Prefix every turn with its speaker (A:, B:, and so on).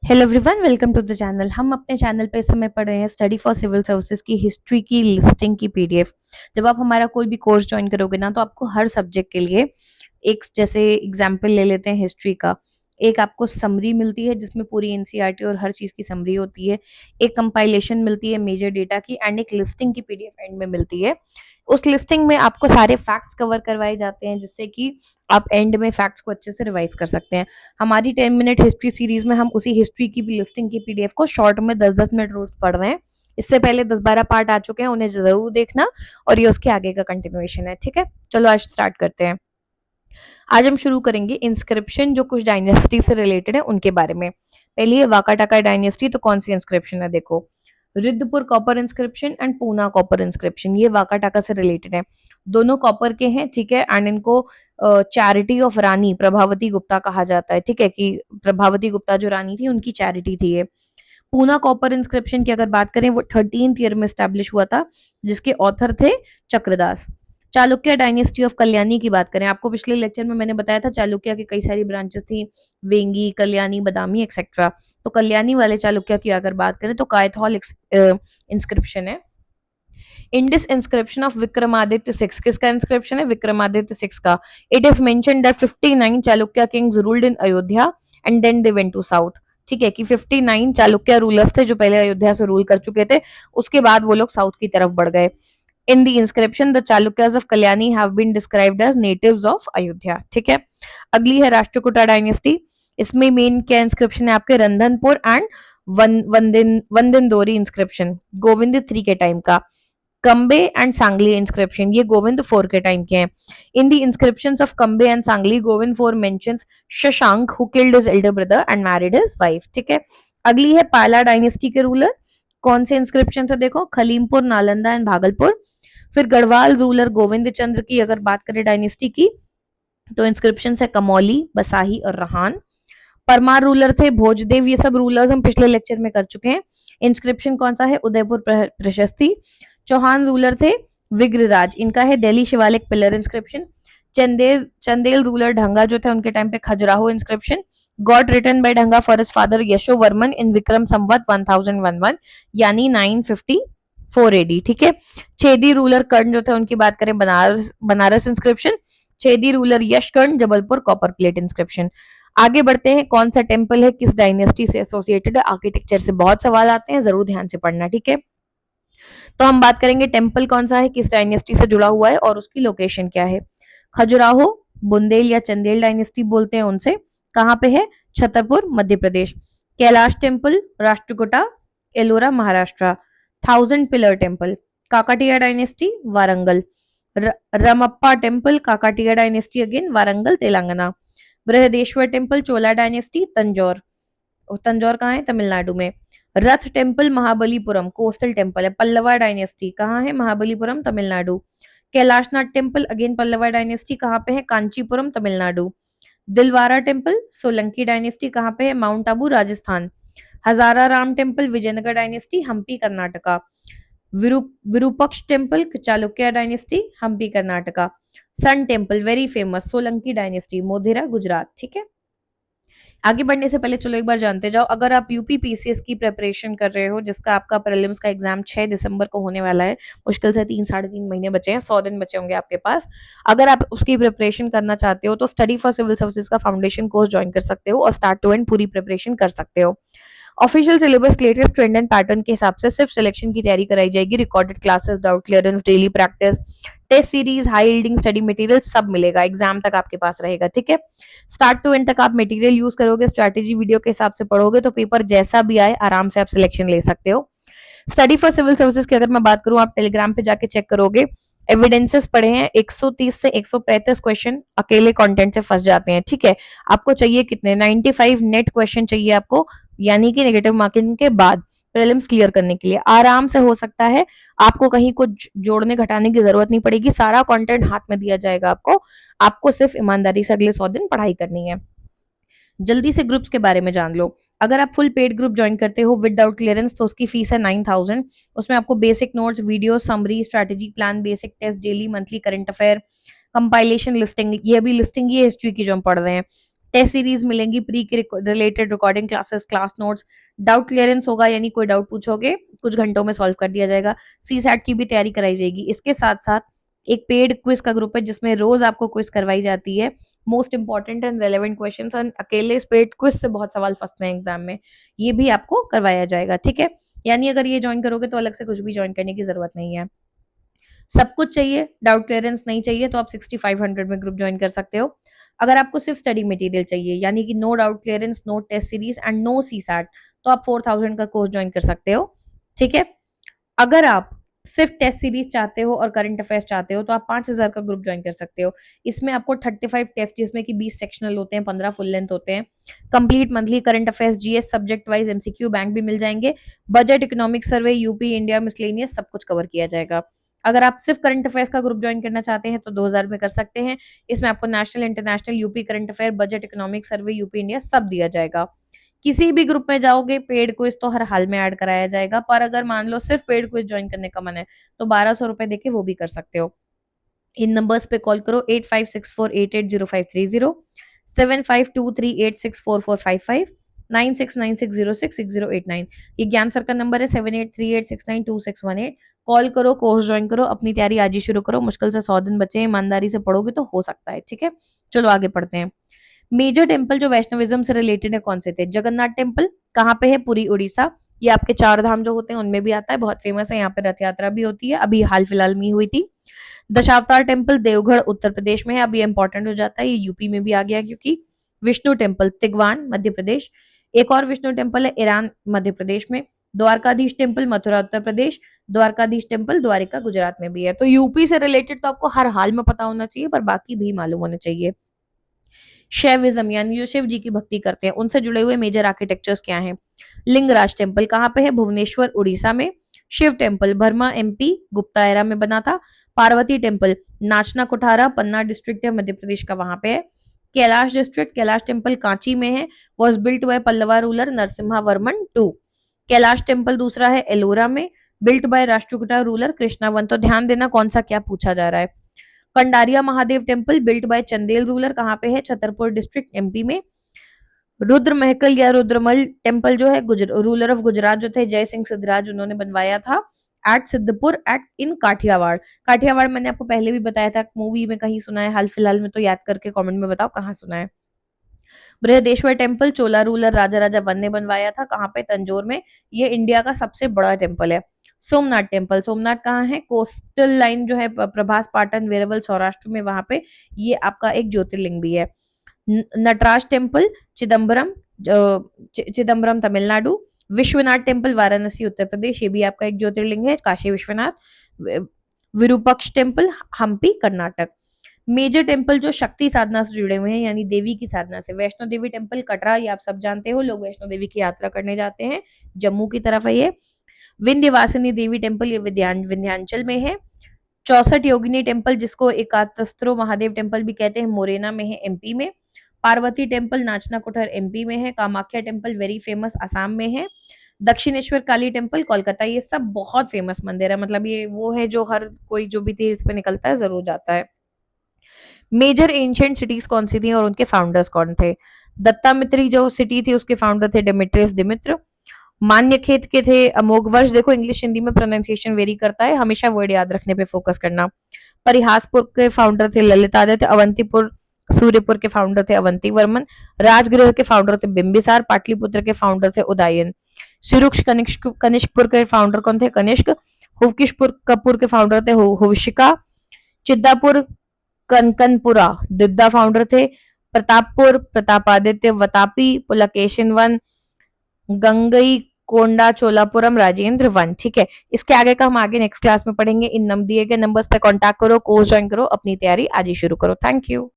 A: Hello everyone, welcome to the channel. हम अपने channel पे इस समय पढ़ रहे हैं स्टडी फॉर सिविल सर्विसेज की हिस्ट्री की लिस्टिंग की पीडीएफ। जब आप हमारा कोई भी कोर्स ज्वाइन करोगे ना, तो आपको हर सब्जेक्ट के लिए एक, जैसे एग्जाम्पल ले लेते हैं हिस्ट्री का, एक आपको समरी मिलती है जिसमें पूरी एनसीईआरटी और हर चीज की समरी होती है। एक कंपाइलेशन मिलती है मेजर डेटा की, एंड एक लिस्टिंग की पीडीएफ एंड में मिलती है। उस लिस्टिंग में आपको सारे फैक्ट्स कवर करवाए जाते हैं, जिससे कि आप एंड में फैक्ट्स को अच्छे से रिवाइज कर सकते हैं। हमारी 10 मिनट हिस्ट्री सीरीज में हम उसी हिस्ट्री की लिस्टिंग की पीडीएफ को शॉर्ट में 10-10 मिनट रोज पढ़ रहे हैं। इससे पहले 10-12 पार्ट आ चुके हैं, उन्हें जरूर देखना, और ये उसके आगे का कंटिन्यूएशन है। ठीक है, चलो आज स्टार्ट करते हैं। आज हम शुरू करेंगे इंस्क्रिप्शन, जो कुछ डायनेस्टी से रिलेटेड है उनके बारे में। पहली है वाकाटाका डायनेस्टी। तो कौन सी इंस्क्रिप्शन है, देखो, Riddhpur copper inscription and Poona copper inscription. ये वाकाटाका से रिलेटेड है, दोनों कॉपर के हैं। ठीक है, एंड इनको चैरिटी ऑफ रानी प्रभावती गुप्ता कहा जाता है। ठीक है, कि प्रभावती गुप्ता जो रानी थी उनकी चैरिटी थी ये। पूना कॉपर इंस्क्रिप्शन की अगर बात करें, वो 13th ईयर में स्टैब्लिश हुआ था, जिसके ऑथर थे चक्रदास। चालुक्य डायनेस्टी ऑफ कल्याणी की बात करें, आपको पिछले लेक्चर में मैंने बताया था चालुक्य की कई सारी ब्रांचेस थी, वेंगी, कल्याणी, बदामी एक्सेट्रा। तो कल्याणी वाले चालुक्य की अगर बात करें तो कायथॉल इंस्क्रिप्शन है। इंडिस इंस्क्रिप्शन ऑफ विक्रमादित्य 6, किसका इंस्क्रिप्शन है? विक्रमादित्य 6 का। It is mentioned that 59 Chalukya kings ruled in Ayodhya and then they went to south. ठीक है, कि 59 चालुक्य रूलर्स थे जो पहले अयोध्या से रूल कर चुके थे, उसके बाद वो लोग साउथ की तरफ बढ़ गए। In the inscription the Chalukyas of Kalyani have been described as natives of Ayodhya. ठीक है, अगली है राष्ट्रकूटा डायनेस्टी। इसमें मेन क्या इंस्क्रिप्शन है आपके? रंधनपुर एंड वंदन दोरी इंस्क्रिप्शन, गोविंद 3 के टाइम का। कंबे एंड सांगली इंस्क्रिप्शन, ये गोविंद 4 के टाइम के हैं। In the inscriptions of Cambay and Sangli, Govind 4 mentions Shashank who killed his elder brother and married his wife. ठीक है, अगली है पाला डायनेस्टी के रूलर। कौन से इंस्क्रिप्शन थे, देखो, खलीमपुर, नालंदा एंड भागलपुर। फिर गढ़वाल रूलर गोविंद चंद्र की अगर बात करें डायनेस्टी की, तो इंस्क्रिप्शन है कमौली, बसाही और रहान। परमार रूलर थे भोजदेव। ये सब रूलर्स हम पिछले लेक्चर में कर चुके हैं। इंस्क्रिप्शन कौन सा है? उदयपुर प्रशस्ति। चौहान रूलर थे विग्रराज, इनका है Delhi Shivalik pillar inscription. Chandel ruler Dhanga जो थे, उनके टाइम पे Khajuraho inscription. God written by Dhanga for his father Yashovarman in Vikram Samvat 1011, यानी 954 एडी। ठीक है, छेदी रूलर कर्ण जो थे, उनकी बात करें, Banaras inscription. Chedi ruler Yashakarna, Jabalpur copper plate inscription. आगे बढ़ते हैं, कौन सा टेम्पल है किस डायनेस्टी से एसोसिएटेड है? आर्किटेक्चर से बहुत सवाल आते हैं, जरूर ध्यान से पढ़ना। ठीक है, तो हम बात करेंगे टेम्पल कौन सा है, किस डायनेस्टी से जुड़ा हुआ है और उसकी लोकेशन क्या है। खजुराहो, बुंदेल या चंदेल डायनेस्टी बोलते हैं उनसे, कहाँ पे है? Chhatarpur, Madhya Pradesh. Kailash temple, Rashtrakuta, Ellora, Maharashtra. 1000 pillar temple, Kakatiya dynasty, Warangal. Ramappa temple, Kakatiya dynasty again, Warangal, Telangana. Brihadeshwara temple, Chola dynasty, Tanjore. Tanjore कहाँ है? तमिलनाडु में। रथ टेम्पल, महाबलीपुरम, कोस्टल टेम्पल है, पल्लवा डायनेस्टी, कहाँ है? Mahabalipuram, Tamil Nadu. Kailasanatha temple again Pallava dynasty, कहाँ पे है? कांचीपुरम, तमिलनाडु। दिलवारा टेम्पल, सोलंकी डायनेस्टी, कहाँ पे है? Mount Abu, Rajasthan. Hazara Ram temple, Vijayanagar dynasty, Hampi, Karnataka. Virupaksha temple, Chalukya dynasty, Hampi, Karnataka. Sun temple, very famous, Solanki dynasty, Modhera, Gujarat. ठीक है, आगे बढ़ने से पहले चलो एक बार जानते जाओ, अगर आप यूपी पीसीएस की प्रिपरेशन कर रहे हो, जिसका आपका प्रीलिम्स का एग्जाम 6 दिसंबर को होने वाला है, मुश्किल से 3-3.5 महीने बचे हैं, 100 दिन बचे होंगे आपके पास। अगर आप उसकी प्रिपरेशन करना चाहते हो तो स्टडी फॉर सिविल सर्विसेज का फाउंडेशन कोर्स ज्वाइन कर सकते हो और स्टार्ट टू एंड पूरी प्रिपरेशन कर सकते हो। Official syllabus, latest trend and pattern के हिसाब से सिर्फ सिलेक्शन की तैयारी कराई जाएगी। Recorded classes, doubt clearance, daily practice, test series, high yielding study material सब मिलेगा, एग्जाम तक आपके पास रहेगा। ठीक है, स्टार्ट टू एंड तक आप मटेरियल यूज करोगे, स्ट्रैटेजी वीडियो के हिसाब से पढ़ोगे, तो पेपर जैसा भी आए आराम से आप सिलेक्शन ले सकते हो। स्टडी फॉर सिविल सर्विसेज की अगर मैं बात करूं, आप टेलीग्राम पे जाके चेक करोगे, एविडेंसेस पढ़े हैं, 130 से 135 क्वेश्चन अकेले कंटेंट से फंस जाते हैं। ठीक है, आपको चाहिए कितने? 95 नेट क्वेश्चन चाहिए आपको, यानी कि नेगेटिव मार्किंग के बाद प्रीलिम्स क्लियर करने के लिए। आराम से हो सकता है, आपको कहीं कुछ जोड़ने घटाने की जरूरत नहीं पड़ेगी, सारा कंटेंट हाथ में दिया जाएगा आपको सिर्फ ईमानदारी से अगले 100 दिन पढ़ाई करनी है। जल्दी से ग्रुप्स के बारे में जान लो। अगर आप फुल पेड ग्रुप ज्वाइन करते हो विदाउट क्लियरेंस, तो उसकी फीस है 9000। उसमें आपको basic notes, video, summary, strategy plan, basic test, daily monthly current affair, compilation, listing, ये भी लिस्टिंग ही है हिस्ट्री की जो हम पढ़ रहे हैं, टेस्ट सीरीज मिलेंगी, प्री के related recording classes, class notes, doubt clearance होगा, यानी कोई डाउट पूछोगे कुछ घंटों में सॉल्व कर दिया जाएगा। सी सैट की भी तैयारी कराई जाएगी। इसके साथ साथ एक पेड क्विज का ग्रुप है जिसमें रोज आपको क्विज करवाई जाती है, most important and relevant questions, और अकेले इस पेड क्विज से बहुत सवाल फंसते हैं एग्जाम में, ये भी आपको करवाया जाएगा, ठीक है। यानी अगर ये ज्वाइन करोगे तो अलग से कुछ भी ज्वाइन करने की जरूरत नहीं है। सब कुछ चाहिए, डाउट क्लियरेंस नहीं चाहिए तो आप 6500 में ग्रुप ज्वाइन कर सकते हो। अगर आपको सिर्फ स्टडी मटेरियल चाहिए, यानी कि no doubt clearance, no test series and no CSAT, तो आप 4000 का कोर्स ज्वाइन कर सकते हो, ठीक है। अगर आप सिर्फ टेस्ट सीरीज चाहते हो और करंट अफेयर्स चाहते हो तो आप 5000 का ग्रुप ज्वाइन कर सकते हो। इसमें आपको 35 टेस्ट, जिसमें कि 20 सेक्शनल होते हैं, 15 फुल लेंथ होते हैं, complete monthly current affairs, GS subject wise MCQ bank भी मिल जाएंगे, budget, economic survey, UP India miscellaneous, सब कुछ कवर किया जाएगा। अगर आप सिर्फ करंट अफेयर्स का ग्रुप ज्वाइन करना चाहते हैं तो 2000 में कर सकते हैं। इसमें आपको national, international, UP current affair, budget, economic survey, UP India सब दिया जाएगा। किसी भी ग्रुप में जाओगे पेड क्विज तो हर हाल में ऐड कराया जाएगा, पर अगर मान लो सिर्फ पेड क्विज ज्वाइन करने का मन है तो 1200 रुपए देके वो भी कर सकते हो। इन नंबर्स पे कॉल करो 8564880530, 7523864455, 9696066089। ये ज्ञान सर का नंबर है, 7838692618। कॉल करो, कोर्स ज्वाइन करो, अपनी तैयारी आज ही शुरू करो। मुश्किल से 100 दिन बचे हैं, ईमानदारी से पढ़ोगे तो हो सकता है, ठीक है। चलो आगे पढ़ते हैं। मेजर टेम्पल जो वैष्णविज्म से रिलेटेड है कौन से थे? जगन्नाथ टेम्पल कहाँ पे है? पुरी उड़ीसा। ये आपके 4 धाम जो होते हैं उनमें भी आता है, बहुत फेमस है। यहाँ पे रथ यात्रा भी होती है, अभी हाल फिलहाल में हुई थी। दशावतार टेम्पल देवगढ़ उत्तर प्रदेश में है, अब ये इंपॉर्टेंट हो जाता है, ये यूपी में भी आ गया क्योंकि। विष्णु टेम्पल तिगवान मध्य प्रदेश। एक और विष्णु टेम्पल है ईरान मध्य प्रदेश में। द्वारकाधीश टेम्पल मथुरा उत्तर प्रदेश। द्वारकाधीश टेम्पल द्वारिका गुजरात में भी है। तो यूपी से रिलेटेड तो आपको हर हाल में पता होना चाहिए, पर बाकी भी मालूम होने चाहिए। शैविज्म यानी जो शिव जी की भक्ति करते हैं उनसे जुड़े हुए मेजर आर्किटेक्चर्स क्या हैं? लिंगराज टेम्पल कहाँ पे है? भुवनेश्वर उड़ीसा में। शिव टेम्पल भरमा एमपी गुप्ता एरा में बना था। पार्वती टेम्पल नाचना कोठारा पन्ना डिस्ट्रिक्ट है मध्य प्रदेश का, वहां पे है। कैलाश डिस्ट्रिक्ट कैलाश टेम्पल कांची में है, was built by Pallava ruler Narasimha Varman two. Kailash temple दूसरा है एलोरा में, built by Rashtrakuta ruler Krishna one. तो ध्यान देना कौन सा क्या पूछा जा रहा है। Kandariya Mahadev temple built by Chandel ruler, कहाँ पे है? छतरपुर डिस्ट्रिक्ट एमपी में। रुद्र महकल या रुद्रमल टेम्पल जो है रूलर ऑफ गुजरात जो थे जय सिंह सिद्धराज, उन्होंने बनवाया था एट सिद्धपुर एट इन काठियावाड़। काठियावाड़ मैंने आपको पहले भी बताया था, मूवी में कहीं सुना है हाल फिलहाल में, तो याद करके कमेंट में बताओ कहाँ सुना है। बृहदेश्वर टेम्पल चोला रूलर राजा राजा वन ने बनवाया था, कहाँ पे? तंजौर में। ये इंडिया का सबसे बड़ा टेम्पल है। सोमनाथ टेम्पल, सोमनाथ कहाँ है? कोस्टल लाइन जो है प्रभास पाटन वेरवल सौराष्ट्र में, वहां पे ये आपका एक ज्योतिर्लिंग भी है। नटराज टेम्पल चिदम्बरम चिदम्बरम तमिलनाडु। विश्वनाथ टेम्पल वाराणसी उत्तर प्रदेश, ये भी आपका एक ज्योतिर्लिंग है, Kashi Vishwanath. Virupaksha temple Hampi Karnataka. Major temple जो शक्ति साधना से जुड़े हुए हैं यानी देवी की साधना से, वैष्णो देवी टेम्पल कटरा, ये आप सब जानते हो, लोग वैष्णो देवी की यात्रा करने जाते हैं, जम्मू की तरफ है ये। विंध्यवासिनी देवी टेम्पल ये विंध्यांचल में है। 64 योगिनी टेम्पल जिसको एकातस्त्रो महादेव टेम्पल भी कहते हैं, मोरेना में है एमपी में। पार्वती टेम्पल नाचना कोठर एमपी में है। Kamakhya temple very famous Assam में है। दक्षिणेश्वर काली टेम्पल कोलकाता। ये सब बहुत फेमस मंदिर है, मतलब ये वो है जो हर कोई जो भी तीर्थ पे निकलता है जरूर जाता है। मेजर एंशिएंट सिटीज कौन सी थी और उनके फाउंडर्स कौन थे? दत्तामित्री जो सिटी थी उसके फाउंडर थे डेमेट्रियस दिमित्र। मान्यखेत के थे अमोघवर्ष। देखो इंग्लिश हिंदी में प्रोनाउंसिएशन वेरी करता है, हमेशा वर्ड याद रखने पे फोकस करना। परिहासपुर के फाउंडर थे ललितादित्य। अवंतीपुर सूर्यपुर के फाउंडर थे अवंती वर्मन। राजगृह के फाउंडर थे बिंबिसार। पाटलिपुत्र के फाउंडर थे उदयन। सिरुक्ष कनिष्कपुर के फाउंडर कौन थे? कनिष्क। हुवकिशपुर कपूर के फाउंडर थे हुविशिका। चिद्दापुर कनकनपुरा दिद्दा फाउंडर थे। प्रतापपुर प्रतापादित्य वतापी। पुलकेशिन वन गंगई कोंडा चोलापुरम राजेंद्र वन। ठीक है, इसके आगे का हम आगे नेक्स्ट क्लास में पढ़ेंगे। इन दिए गए नंबर्स पे कांटेक्ट करो, कोर्स ज्वाइन करो, अपनी तैयारी आज ही शुरू करो। Thank you.